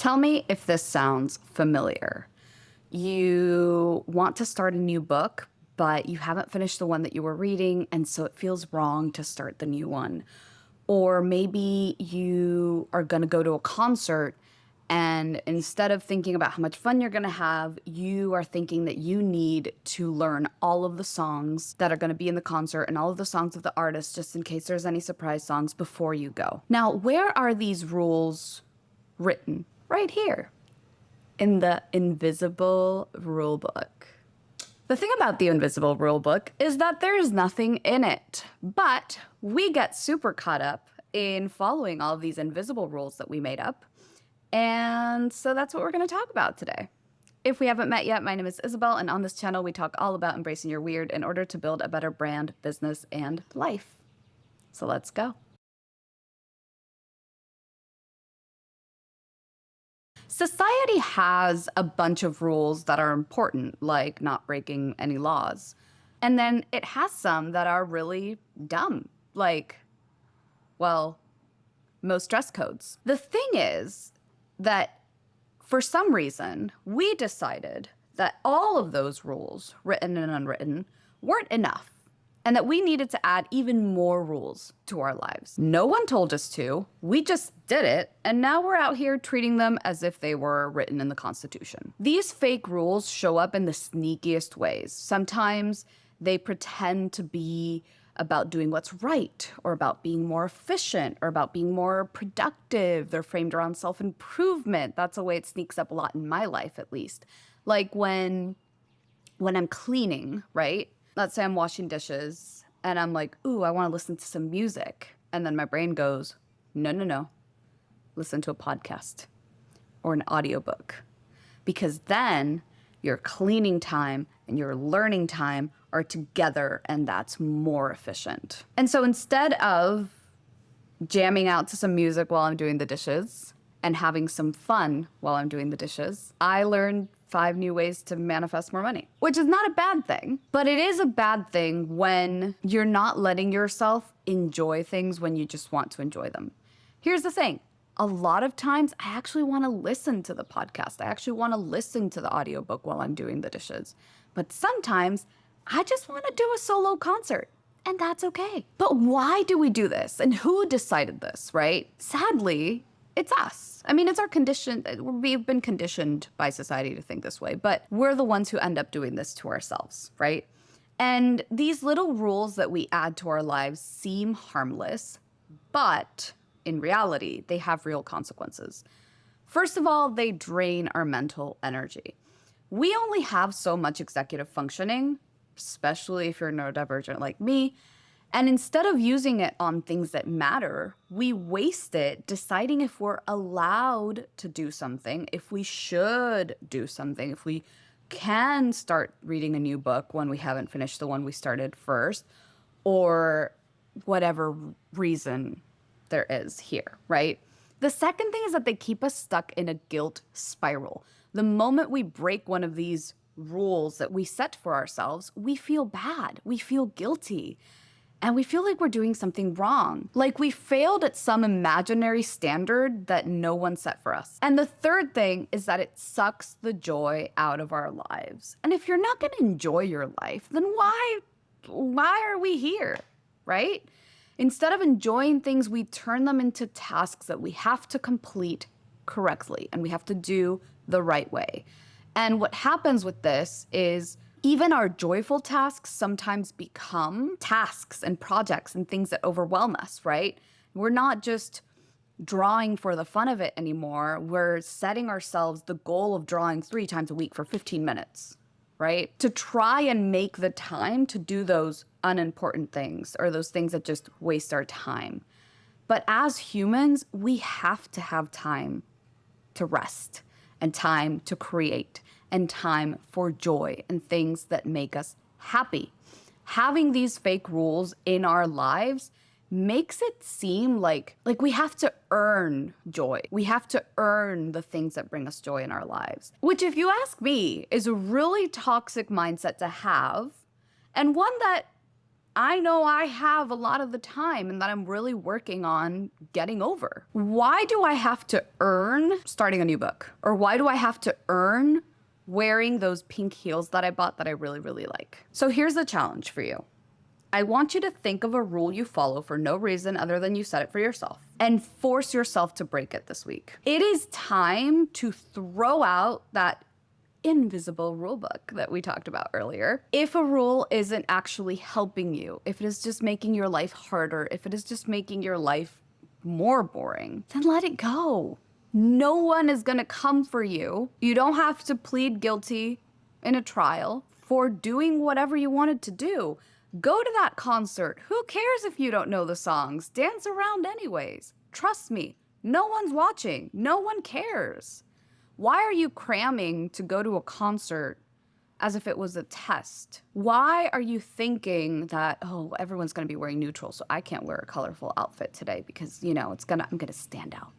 Tell me if this sounds familiar. You want to start a new book, but you haven't finished the one that you were reading, and so it feels wrong to start the new one. Or maybe you are going to go to a concert, and instead of thinking about how much fun you're going to have, you are thinking that you need to learn all of the songs that are going to be in the concert and all of the songs of the artist just in case there's any surprise songs before you go. Now, where are these rules written? Right here in the invisible rulebook. The thing about the invisible rulebook is that there's nothing in it, but we get super caught up in following all of these invisible rules that we made up. And so that's what we're going to talk about today. If we haven't met yet, my name is Isabel, and on this channel, we talk all about embracing your weird in order to build a better brand, business, and life. So let's go. Society has a bunch of rules that are important, like not breaking any laws. And then it has some that are really dumb, like, well, most dress codes. The thing is that for some reason, we decided that all of those rules, written and unwritten, weren't enough, and that we needed to add even more rules to our lives. No one told us to, we just did it, and now we're out here treating them as if they were written in the Constitution. These fake rules show up in the sneakiest ways. Sometimes they pretend to be about doing what's right, or about being more efficient, or about being more productive. They're framed around self-improvement. That's a way it sneaks up a lot in my life, at least. Like when I'm cleaning, right? Let's say I'm washing dishes and I'm like, ooh, I want to listen to some music. And then my brain goes, no. Listen to a podcast or an audiobook. Because then your cleaning time and your learning time are together, and that's more efficient. And so instead of jamming out to some music while I'm doing the dishes and having some fun while I'm doing the dishes, I learned 5 new ways to manifest more money, which is not a bad thing, but it is a bad thing when you're not letting yourself enjoy things when you just want to enjoy them. Here's the thing. A lot of times I actually want to listen to the podcast. I actually want to listen to the audiobook while I'm doing the dishes. But sometimes I just want to do a solo concert, and that's okay. But why do we do this? And who decided this, right? Sadly, it's us. I mean, it's our condition. We've been conditioned by society to think this way, but we're the ones who end up doing this to ourselves, right? And these little rules that we add to our lives seem harmless, but in reality, they have real consequences. First of all, they drain our mental energy. We only have so much executive functioning, especially if you're neurodivergent like me. And instead of using it on things that matter, we waste it deciding if we're allowed to do something, if we should do something, if we can start reading a new book when we haven't finished the one we started first, or whatever reason there is here, right? The second thing is that they keep us stuck in a guilt spiral. The moment we break one of these rules that we set for ourselves, we feel bad, we feel guilty. And we feel like we're doing something wrong. Like we failed at some imaginary standard that no one set for us. And the third thing is that it sucks the joy out of our lives. And if you're not gonna enjoy your life, then why are we here, right? Instead of enjoying things, we turn them into tasks that we have to complete correctly and we have to do the right way. And what happens with this is even our joyful tasks sometimes become tasks and projects and things that overwhelm us, right? We're not just drawing for the fun of it anymore. We're setting ourselves the goal of drawing 3 times a week for 15 minutes, right? To try and make the time to do those unimportant things or those things that just waste our time. But as humans, we have to have time to rest and time to create and time for joy and things that make us happy. Having these fake rules in our lives makes it seem like we have to earn joy. We have to earn the things that bring us joy in our lives, which, if you ask me, is a really toxic mindset to have, and one that I know I have a lot of the time and that I'm really working on getting over. Why do I have to earn starting a new book? Or why do I have to earn wearing those pink heels that I bought that I really, really like? So here's the challenge for you. I want you to think of a rule you follow for no reason other than you set it for yourself and force yourself to break it this week. It is time to throw out that invisible rule book that we talked about earlier. If a rule isn't actually helping you, if it is just making your life harder, if it is just making your life more boring, then let it go. No one is gonna come for you. You don't have to plead guilty in a trial for doing whatever you wanted to do. Go to that concert. Who cares if you don't know the songs? Dance around anyways. Trust me, no one's watching. No one cares. Why are you cramming to go to a concert as if it was a test? Why are you thinking that, oh, everyone's gonna be wearing neutral, so I can't wear a colorful outfit today because, you know, I'm gonna stand out?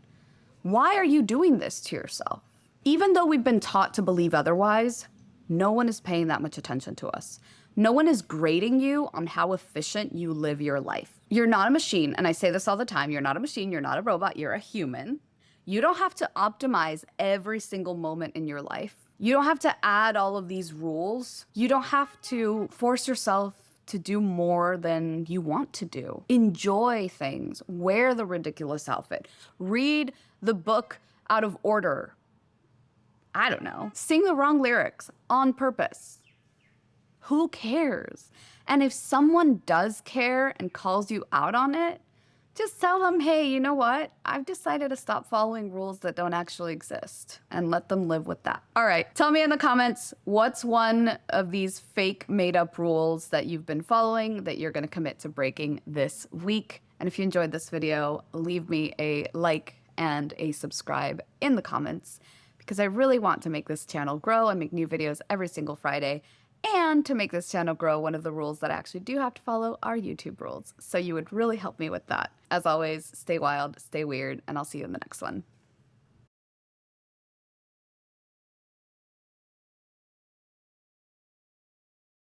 Why are you doing this to yourself? Even though we've been taught to believe otherwise, no one is paying that much attention to us. No one is grading you on how efficient you live your life. You're not a machine, and I say this all the time, you're not a machine, you're not a robot, you're a human. You don't have to optimize every single moment in your life. You don't have to add all of these rules. You don't have to force yourself to do more than you want to do. Enjoy things. Wear the ridiculous outfit. Read the book out of order. I don't know. Sing the wrong lyrics on purpose. Who cares? And if someone does care and calls you out on it, just tell them, hey, you know what? I've decided to stop following rules that don't actually exist and let them live with that. All right, tell me in the comments, what's one of these fake made up rules that you've been following that you're gonna commit to breaking this week? And if you enjoyed this video, leave me a like and a subscribe in the comments because I really want to make this channel grow and make new videos every single Friday. And to make this channel grow, one of the rules that I actually do have to follow are YouTube rules. So you would really help me with that. As always, stay wild, stay weird, and I'll see you in the next one.